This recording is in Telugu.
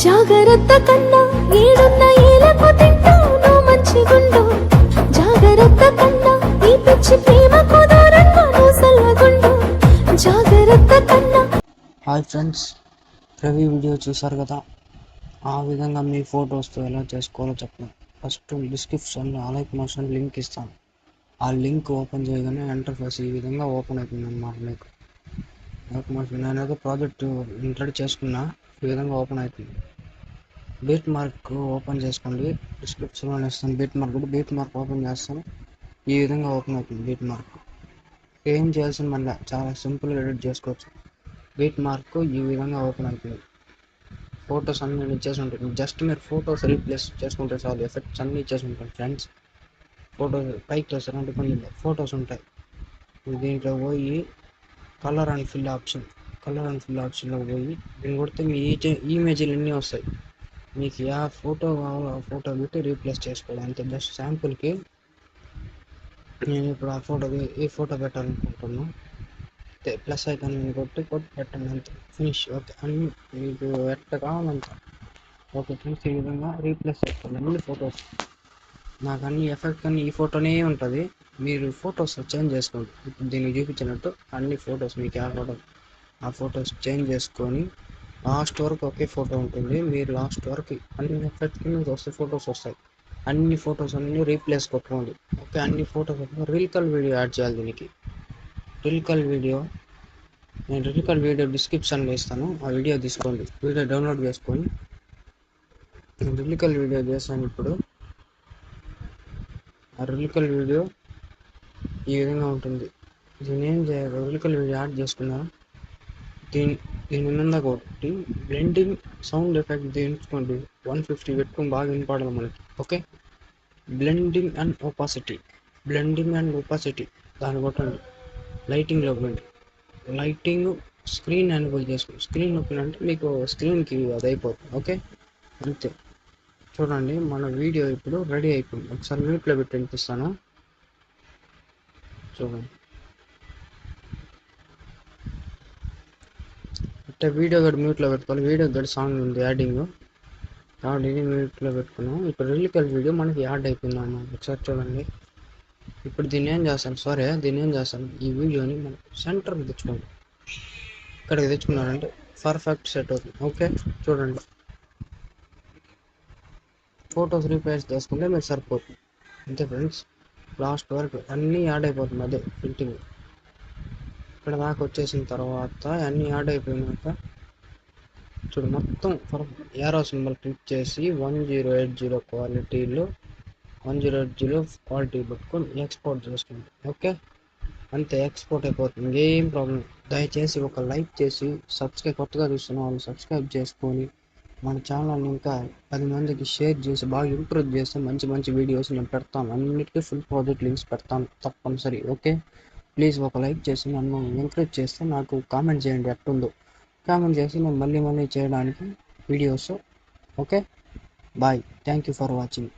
జాగ్రత్త కన్నా ఏడున్న ఏలకు తింటాను మంచిగుండు జాగ్రత్త కన్నా ఈ పిచ్చి ప్రేమకు దూరంగా నువ్వు సల్లగుండు జాగ్రత్త కన్నా. హాయ్ ఫ్రెండ్స్, రవి వీడియో చూసారు కదా, ఆ విధంగా మీ ఫొటోస్తో ఎలా చేసుకోవాలో చెప్పండి. ఫస్ట్ డిస్క్రిప్షన్లో అలైక్ మోషన్ లింక్ ఇస్తాను. ఆ లింక్ ఓపెన్ చేయగానే ఇంటర్ఫేస్ ఈ విధంగా ఓపెన్ అవుతుంది అన్నమాట. మీకు అలైక్ మోషన్ నేనైతే ప్రాజెక్ట్ రెడీ చేసుకున్నా, ఈ విధంగా ఓపెన్ అవుతుంది. బీట్ మార్క్ ఓపెన్ చేసుకోండి, డిస్క్రిప్షన్లో ఇస్తాను. బీట్ మార్క్ ఓపెన్ చేస్తాను, ఈ విధంగా ఓపెన్ అవుతుంది. బీట్ మార్క్ ఏం చేయాల్సిన మళ్ళీ చాలా సింపుల్గా ఎడిట్ చేసుకోవచ్చు. బీట్ మార్క్ ఈ విధంగా ఓపెన్ అవుతుంది. ఫొటోస్ అన్నీ ఇచ్చేసి ఉంటుంది. జస్ట్ మీరు ఫొటోస్ రీప్లేస్ చేసుకుంటే చాలు. ఎఫెక్ట్స్ అన్నీ ఇచ్చేసి ఉంటాయి ఫ్రెండ్స్. ఫొటోస్ పైకి చేస్తారంటే కొన్ని ఫొటోస్ ఉంటాయి. దీంట్లో పోయి కలర్ అండ్ ఫిల్ ఆప్షన్లో పోయి దీన్ని కొడితే మీ ఇమేజ్లు అన్నీ వస్తాయి. మీకు ఏ ఫోటో కావాలో ఆ ఫోటో పెట్టి రీప్లేస్ చేసుకోవాలి. అంతే. జస్ట్ శాంపుల్కి నేను ఇప్పుడు ఆ ఈ ఫోటో పెట్టాలనుకుంటున్నాను. ప్లస్ ఐకాన్ కొట్టి పెట్టండి, అంతే. ఫినిష్. ఓకే, అన్నీ మీకు ఎట్ట కావాలంత. ఓకే ఫ్రెండ్స్, ఈ విధంగా రీప్లేస్ చేసుకోండి అన్ని ఫొటోస్. నాకు అన్ని ఎఫెక్ట్ కానీ ఈ ఫోటోనే ఉంటుంది. మీరు ఫొటోస్ చేంజ్ చేసుకోండి. ఇప్పుడు దీన్ని చూపించినట్టు అన్ని ఫొటోస్ మీకు ఆ ఫొటోస్ చేంజ్ చేసుకొని లాస్ట్ వరకు ఒకే ఫోటో ఉంటుంది. మీరు లాస్ట్ వరకు అన్ని ఎఫెక్ట్ కింద వస్తే ఫొటోస్ వస్తాయి. అన్ని ఫొటోస్ అన్నీ రీప్లేస్ కొట్టుకోండి. ఓకే, అన్ని ఫొటోస్ రీల్కల్ వీడియో యాడ్ చేయాలి. దీనికి రీల్కల్ వీడియో డిస్క్రిప్షన్లో ఇస్తాను. ఆ వీడియో తీసుకోండి, వీడియో డౌన్లోడ్ చేసుకొని రీల్కల్ వీడియో చేస్తాను. ఇప్పుడు ఆ రీల్కల్ వీడియో ఈ విధంగా ఉంటుంది. దీన్ని ఏం చేయాలి, రీల్కల్ వీడియో యాడ్ చేసుకున్నా దీని మీద కొట్టి బ్లెండింగ్ సౌండ్ ఎఫెక్ట్ తీసుకోండి. 150 పెట్టుకొని బాగా వినపడాలి మనకి. ఓకే, బ్లెండింగ్ అండ్ ఒపాసిటీ దాన్ని కొట్టండి. లైటింగ్లో పోండి. లైటింగ్ స్క్రీన్ ఎనేబుల్ చేసుకోండి. స్క్రీన్ నొక్కినంటే మీకు స్క్రీన్కి అది అయిపోతుంది. ఓకే, అంతే. చూడండి, మన వీడియో ఇప్పుడు రెడీ అయిపోయింది. ఒకసారి మ్యూట్లో పెట్టి వినిపిస్తాను, చూడండి. అంటే వీడియో గడి మ్యూట్లో పెట్టుకోవాలి. వీడియో గడి సాంగ్ ఉంది యాడింగ్, కాబట్టి ఇది మ్యూట్లో పెట్టుకున్నాం. ఇప్పుడు రీల్కల్ వీడియో మనకి యాడ్ అయిపోయింది అన్నమాట. ఒకసారి చూడండి. ఇప్పుడు దీన్ని ఏం చేస్తాను, ఈ వీడియోని మనం సెంటర్కి తెచ్చుకోండి. ఇక్కడికి తెచ్చుకున్నారంటే పర్ఫెక్ట్ సెట్ అవుతుంది. ఓకే, చూడండి. ఫొటోస్ రీప్లేస్ చేసుకుంటే మీరు సరిపోతుంది. అంతే ఫ్రెండ్స్, లాస్ట్ వరకు అన్నీ యాడ్ అయిపోతుంది. అదే ఫిల్టింగ్ ఇక్కడ దాకా వచ్చేసిన తర్వాత అన్నీ యాడ్ అయిపోయినాక చూడు, మొత్తం యారో సింబల్ క్లిక్ చేసి 1080 క్వాలిటీ పెట్టుకొని ఎక్స్పోర్ట్ చేసుకోండి. ఓకే, అంతే. ఎక్స్పోర్ట్ అయిపోతుంది, ఏం ప్రాబ్లం. దయచేసి ఒక లైక్ చేసి కొత్తగా చూస్తున్న వాళ్ళు సబ్స్క్రైబ్ చేసుకొని మన ఛానల్ని ఇంకా 10 మందికి షేర్ చేసి బాగా ఇంప్రూవ్ చేస్తే మంచి మంచి వీడియోస్ నేను పెడతాను. అన్నిటికీ ఫుల్ ప్రాజెక్ట్ లింక్స్ పెడతాను తప్పనిసరి. ఓకే, ప్లీజ్ ఒక లైక్ చేసి నన్ను ఎంకరేజ్ చేస్తే నాకు కామెంట్ చేయండి ఎట్టుందో. కామెంట్ చేసి నేను మళ్ళీ చేయడానికి videos. Okay, bye, thank you for watching.